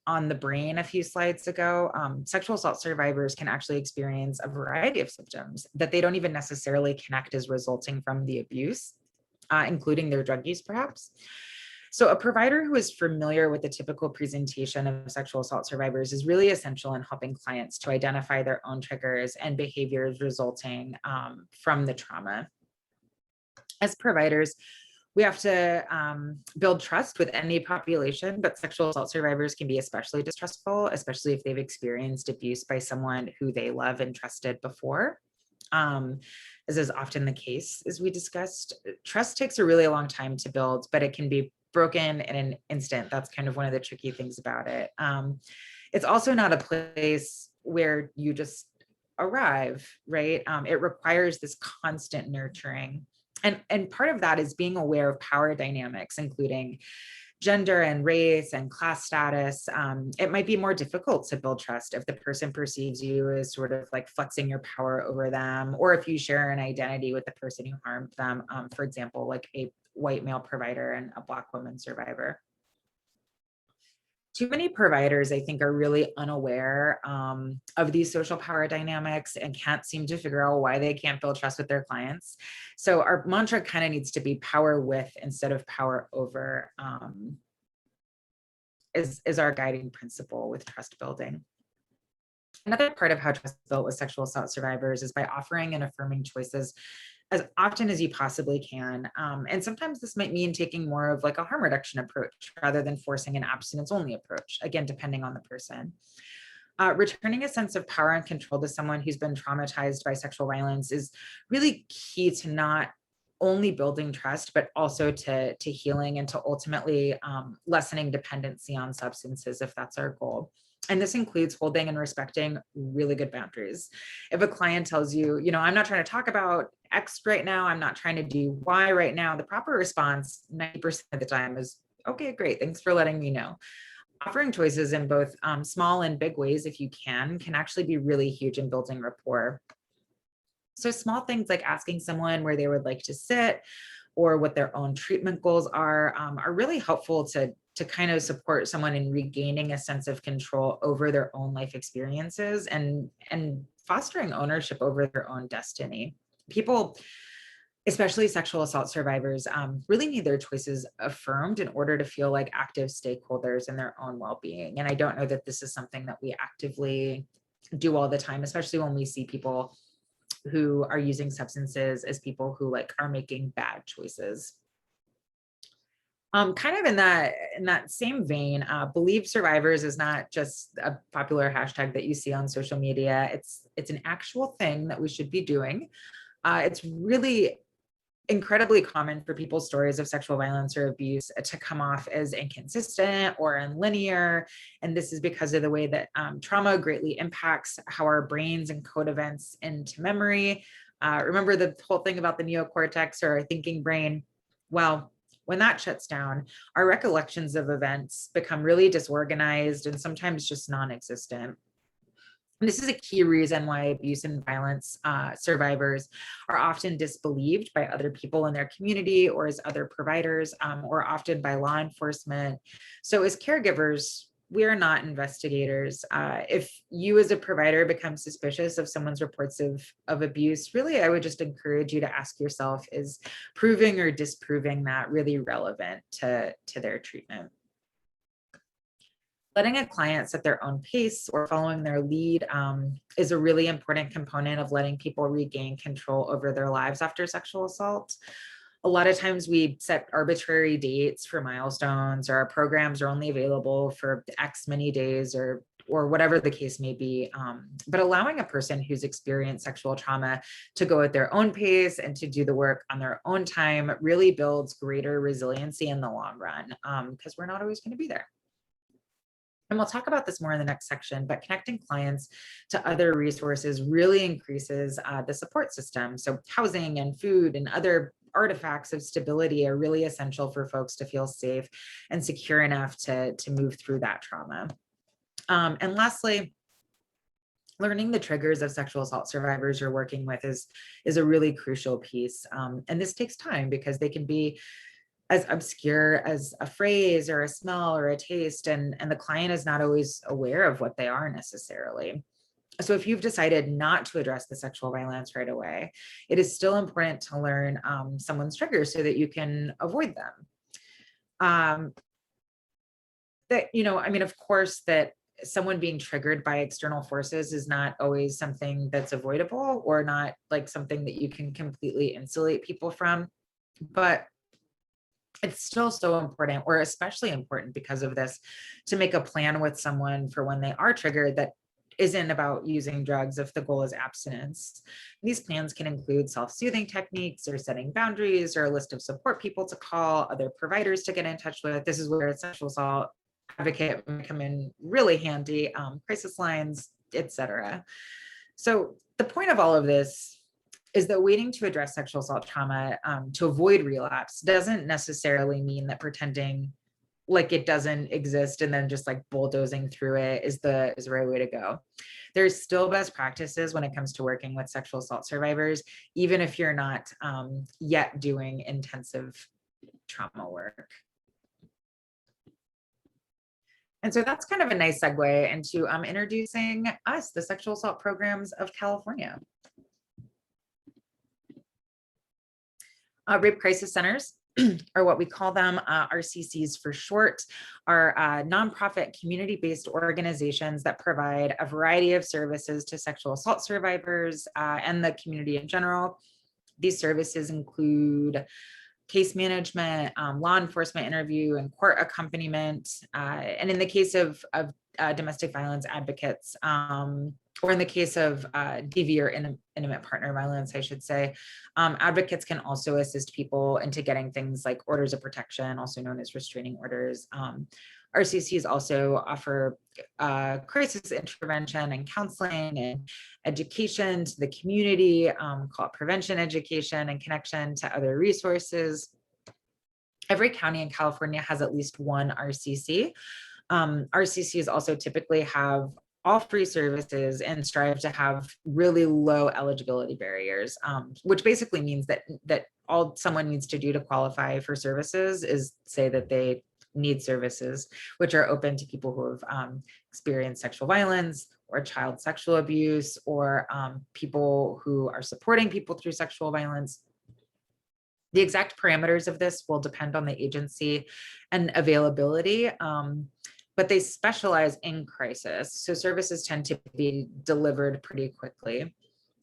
on the brain a few slides ago. Sexual assault survivors can actually experience a variety of symptoms that they don't even necessarily connect as resulting from the abuse, including their drug use perhaps. So a provider who is familiar with the typical presentation of sexual assault survivors is really essential in helping clients to identify their own triggers and behaviors resulting from the trauma. As providers, we have to build trust with any population, but sexual assault survivors can be especially distrustful, especially if they've experienced abuse by someone who they love and trusted before. As is often the case, as we discussed, trust takes a really long time to build, but it can be broken in an instant. That's kind of one of the tricky things about it. It's also not a place where you just arrive, right? It requires this constant nurturing. And part of that is being aware of power dynamics, including gender and race and class status. It might be more difficult to build trust if the person perceives you as sort of like flexing your power over them, or if you share an identity with the person who harmed them, for example, like a white male provider and a Black woman survivor. Too many providers, I think, are really unaware of these social power dynamics and can't seem to figure out why they can't build trust with their clients. So our mantra kind of needs to be power with instead of power over, is our guiding principle with trust building. Another part of how trust is built with sexual assault survivors is by offering and affirming choices as often as you possibly can. And sometimes this might mean taking more of like a harm reduction approach rather than forcing an abstinence only approach, again, depending on the person. Returning a sense of power and control to someone who's been traumatized by sexual violence is really key to not only building trust, but also to healing and to ultimately lessening dependency on substances, if that's our goal. And this includes holding and respecting really good boundaries. If a client tells you, I'm not trying to talk about X right now, I'm not trying to do Y right now, the proper response 90% of the time is, okay, great, thanks for letting me know. Offering choices in both small and big ways, if you can actually be really huge in building rapport. So small things like asking someone where they would like to sit or what their own treatment goals are really helpful to kind of support someone in regaining a sense of control over their own life experiences and fostering ownership over their own destiny. People, especially sexual assault survivors, really need their choices affirmed in order to feel like active stakeholders in their own well-being. And I don't know that this is something that we actively do all the time, especially when we see people who are using substances as people who are making bad choices. Kind of in that same vein, Believe Survivors is not just a popular hashtag that you see on social media. It's an actual thing that we should be doing. It's really incredibly common for people's stories of sexual violence or abuse to come off as inconsistent or unlinear. And this is because of the way that trauma greatly impacts how our brains encode events into memory. Remember the whole thing about the neocortex or our thinking brain? Well, when that shuts down, our recollections of events become really disorganized and sometimes just non-existent. And this is a key reason why abuse and violence survivors are often disbelieved by other people in their community or as other providers, or often by law enforcement. So as caregivers, we are not investigators. If you as a provider become suspicious of someone's reports of abuse, really, I would just encourage you to ask yourself, is proving or disproving that really relevant to their treatment? Letting a client set their own pace or following their lead is a really important component of letting people regain control over their lives after sexual assault. A lot of times we set arbitrary dates for milestones, or our programs are only available for X many days or whatever the case may be. But allowing a person who's experienced sexual trauma to go at their own pace and to do the work on their own time really builds greater resiliency in the long run, because we're not always going to be there. And we'll talk about this more in the next section, but connecting clients to other resources really increases the support system. So housing and food and other artifacts of stability are really essential for folks to feel safe and secure enough to move through that trauma. And lastly, learning the triggers of sexual assault survivors you're working with is a really crucial piece. And this takes time because they can be as obscure as a phrase or a smell or a taste, and the client is not always aware of what they are necessarily. So if you've decided not to address the sexual violence right away, it is still important to learn someone's triggers so that you can avoid them. That, I mean, of course, that someone being triggered by external forces is not always something that's avoidable, or not like something that you can completely insulate people from, but it's still so important, or especially important because of this, to make a plan with someone for when they are triggered that isn't about using drugs if the goal is abstinence. These plans can include self-soothing techniques, or setting boundaries, or a list of support people to call, other providers to get in touch with. This is where a sexual assault advocate may come in really handy, crisis lines, etc. So the point of all of this is that waiting to address sexual assault trauma to avoid relapse doesn't necessarily mean that pretending like it doesn't exist and then just like bulldozing through it is the right way to go. There's still best practices when it comes to working with sexual assault survivors, even if you're not yet doing intensive trauma work. And so that's kind of a nice segue into introducing us, the Sexual Assault Programs of California. Rape crisis centers, or what we call them, RCCs for short, are nonprofit community-based organizations that provide a variety of services to sexual assault survivors and the community in general. These services include case management, law enforcement interview, and court accompaniment. And in the case of domestic violence advocates, or in the case of DV or intimate partner violence, I should say, advocates can also assist people into getting things like orders of protection, also known as restraining orders. RCCs also offer crisis intervention and counseling and education to the community, call it prevention education, and connection to other resources. Every county in California has at least one RCC. RCCs also typically have all free services and strive to have really low eligibility barriers, which basically means that all someone needs to do to qualify for services is say that they need services, which are open to people who have experienced sexual violence or child sexual abuse, or people who are supporting people through sexual violence. The exact parameters of this will depend on the agency and availability, but they specialize in crisis. So services tend to be delivered pretty quickly.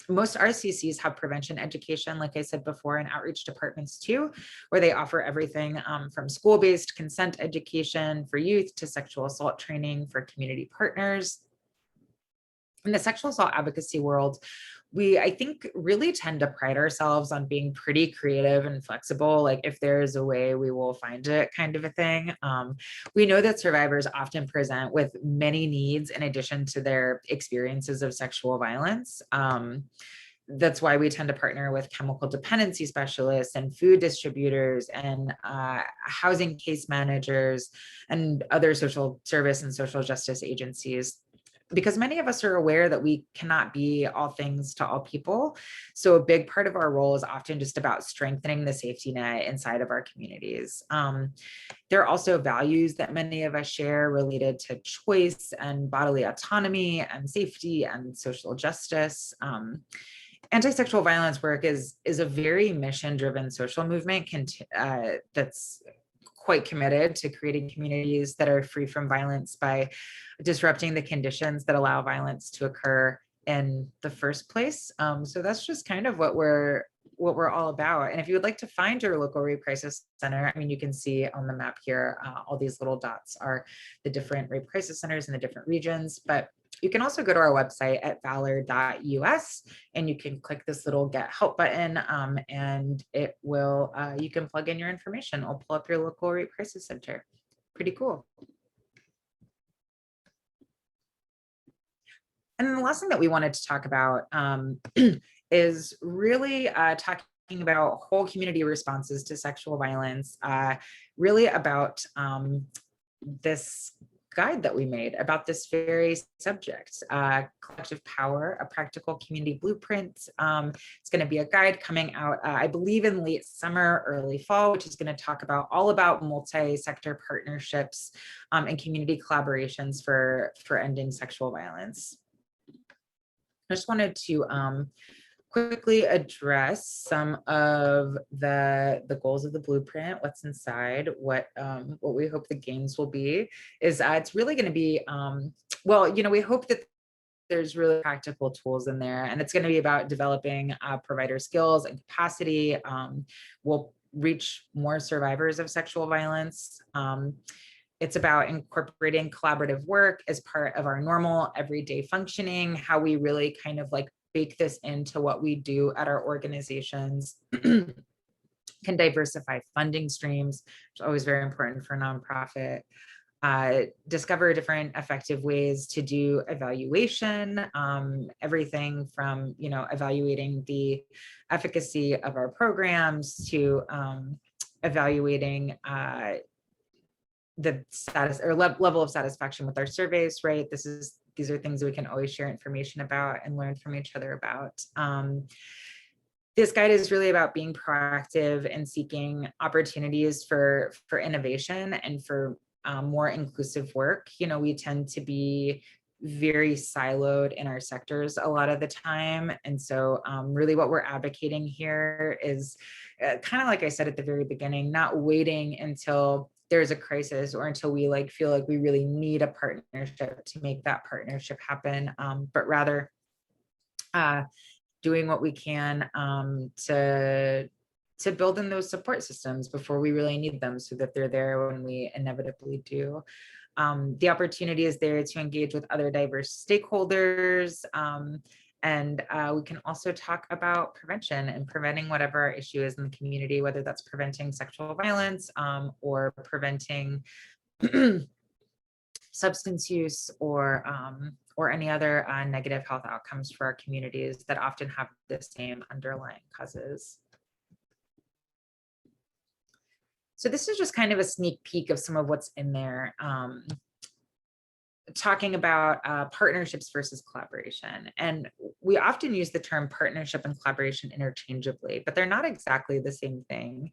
Most RCCs have prevention education, like I said before, and outreach departments too, where they offer everything from school-based consent education for youth to sexual assault training for community partners. In the sexual assault advocacy world, we, I think, really tend to pride ourselves on being pretty creative and flexible. Like if there's a way, we will find it kind of a thing. We know that survivors often present with many needs in addition to their experiences of sexual violence. That's why we tend to partner with chemical dependency specialists and food distributors and housing case managers and other social service and social justice agencies, because many of us are aware that we cannot be all things to all people. So a big part of our role is often just about strengthening the safety net inside of our communities. There are also values that many of us share related to choice and bodily autonomy and safety and social justice. Anti-sexual violence work is a very mission-driven social movement that's quite committed to creating communities that are free from violence by disrupting the conditions that allow violence to occur in the first place. So that's just kind of what we're all about. And if you would like to find your local rape crisis center, I mean, you can see on the map here, all these little dots are the different rape crisis centers in the different regions, but you can also go to our website at valor.us and you can click this little get help button and it will, you can plug in your information. It'll pull up your local rape crisis center. Pretty cool. And then the last thing that we wanted to talk about is really talking about whole community responses to sexual violence, really about this guide that we made about this very subject, collective power, a practical community blueprint. It's going to be a guide coming out, I believe, in late summer, early fall, which is going to talk about all about multi-sector partnerships and community collaborations for ending sexual violence. I just wanted to quickly address some of the goals of the blueprint, what's inside, what we hope the gains will be. Is it's really going to be, well, we hope that there's really practical tools in there, and it's going to be about developing provider skills and capacity. We'll reach more survivors of sexual violence. It's about incorporating collaborative work as part of our normal everyday functioning, how we really kind of like bake this into what we do at our organizations. Can diversify funding streams, which is always very important for nonprofit. Discover different effective ways to do evaluation, everything from evaluating the efficacy of our programs to evaluating the status or level of satisfaction with our surveys, right? These are things we can always share information about and learn from each other about. This guide is really about being proactive and seeking opportunities for innovation and for more inclusive work. We tend to be very siloed in our sectors a lot of the time. And so really what we're advocating here is kind of like I said at the very beginning, not waiting until there's a crisis or until we feel like we really need a partnership to make that partnership happen, but rather doing what we can to build in those support systems before we really need them, so that they're there when we inevitably do. The opportunity is there to engage with other diverse stakeholders, and we can also talk about prevention and preventing whatever our issue is in the community, whether that's preventing sexual violence or preventing substance use or any other negative health outcomes for our communities that often have the same underlying causes. So this is just kind of a sneak peek of some of what's in there. Talking about partnerships versus collaboration. And we often use the term partnership and collaboration interchangeably, but they're not exactly the same thing.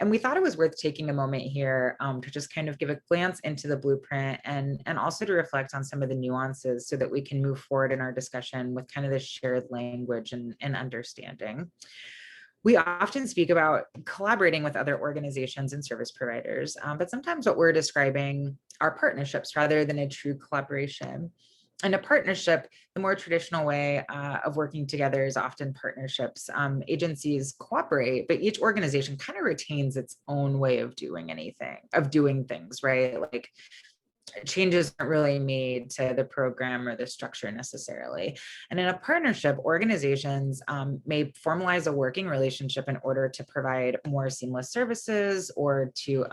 And we thought it was worth taking a moment here to just kind of give a glance into the blueprint and also to reflect on some of the nuances so that we can move forward in our discussion with kind of this shared language and understanding. We often speak about collaborating with other organizations and service providers, but sometimes what we're describing are partnerships rather than a true collaboration. And a partnership, the more traditional way of working together is often partnerships. Agencies cooperate, but each organization kind of retains its own way of doing things, right? Like changes aren't really made to the program or the structure necessarily. And in a partnership, organizations may formalize a working relationship in order to provide more seamless services or to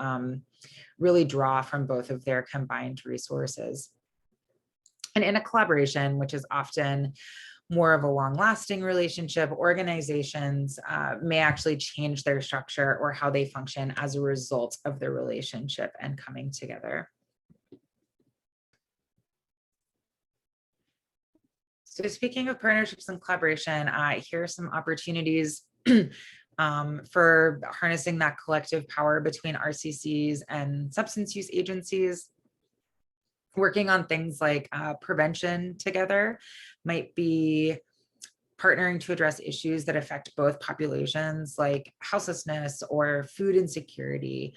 really draw from both of their combined resources. And in a collaboration, which is often more of a long-lasting relationship, organizations may actually change their structure or how they function as a result of the relationship and coming together. So speaking of partnerships and collaboration, here are some opportunities for harnessing that collective power between RCCs and substance use agencies. Working on things like prevention together might be partnering to address issues that affect both populations, like houselessness or food insecurity.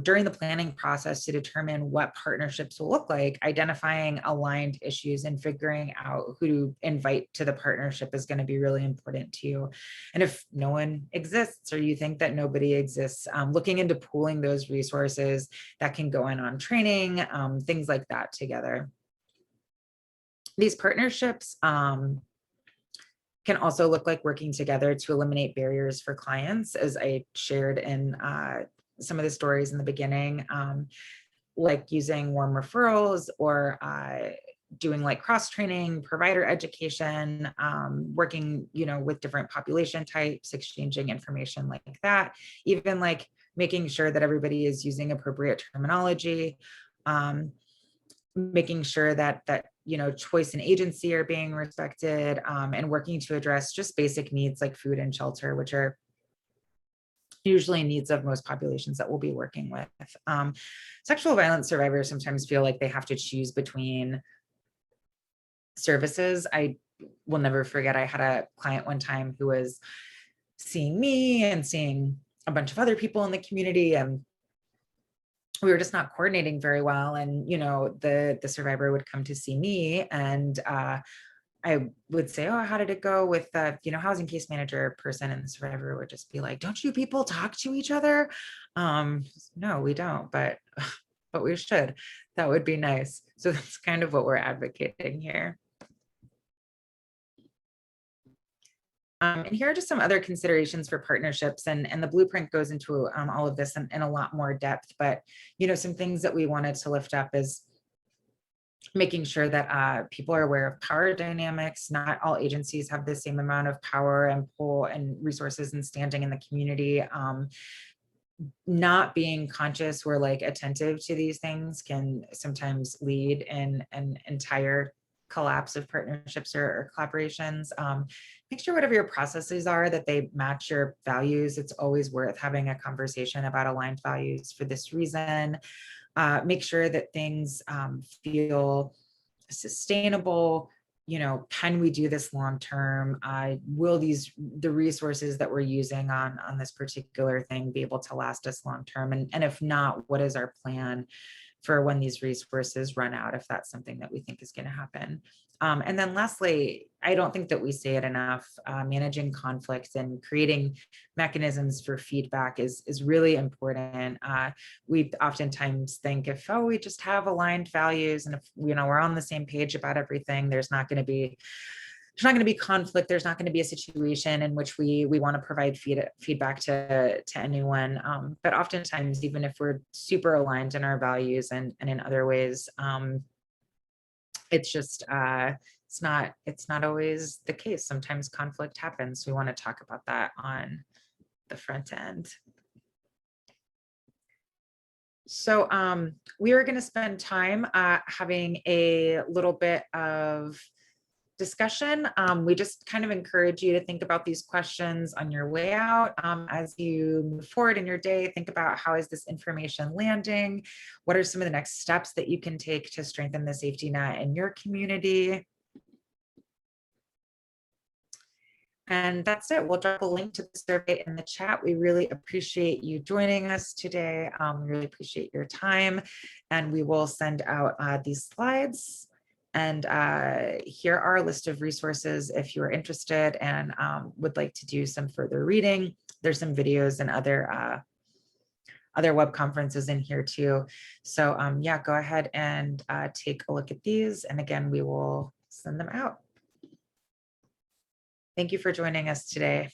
During the planning process to determine what partnerships will look like, identifying aligned issues and figuring out who to invite to the partnership is going to be really important to you. And if no one exists or you think that nobody exists, looking into pooling those resources that can go in on training, things like that together. These partnerships can also look like working together to eliminate barriers for clients, as I shared in some of the stories in the beginning, like using warm referrals or doing like cross-training, provider education, working, with different population types, exchanging information like that, even like making sure that everybody is using appropriate terminology. making sure that choice and agency are being respected, and working to address just basic needs like food and shelter, which are usually needs of most populations that we'll be working with. Sexual violence survivors sometimes feel like they have to choose between services. I will never forget, I had a client one time who was seeing me and seeing a bunch of other people in the community, and we were just not coordinating very well. And, the survivor would come to see me, and I would say, oh, how did it go with the, housing case manager person? And the survivor would just be like, don't you people talk to each other? No, we don't, but we should. That would be nice. So that's kind of what we're advocating here. And here are just some other considerations for partnerships, and the blueprint goes into all of this in a lot more depth, but some things that we wanted to lift up is making sure that people are aware of power dynamics. Not all agencies have the same amount of power and pull and resources and standing in the community. Not being conscious or like attentive to these things can sometimes lead in an entire collapse of partnerships or collaborations. Make sure whatever your processes are, that they match your values. It's always worth having a conversation about aligned values for this reason. Make sure that things feel sustainable. Can we do this long term? Will the resources that we're using on this particular thing be able to last us long term? And if not, what is our plan for when these resources run out, if that's something that we think is going to happen? And then lastly, I don't think that we say it enough, managing conflict and creating mechanisms for feedback is really important. We oftentimes think if, we just have aligned values, and if, we're on the same page about everything, there's not going to be conflict. There's not going to be a situation in which we want to provide feedback to anyone. But oftentimes, even if we're super aligned in our values and in other ways, it's just it's not always the case. Sometimes conflict happens. We want to talk about that on the front end. So we are going to spend time having a little bit of discussion. We just kind of encourage you to think about these questions on your way out. As you move forward in your day, think about, how is this information landing? What are some of the next steps that you can take to strengthen the safety net in your community? And that's it. We'll drop a link to the survey in the chat. We really appreciate you joining us today. We really appreciate your time. And we will send out these slides. And here are a list of resources if you are interested and would like to do some further reading. There's some videos and other web conferences in here too. So yeah, go ahead and take a look at these. And again, we will send them out. Thank you for joining us today.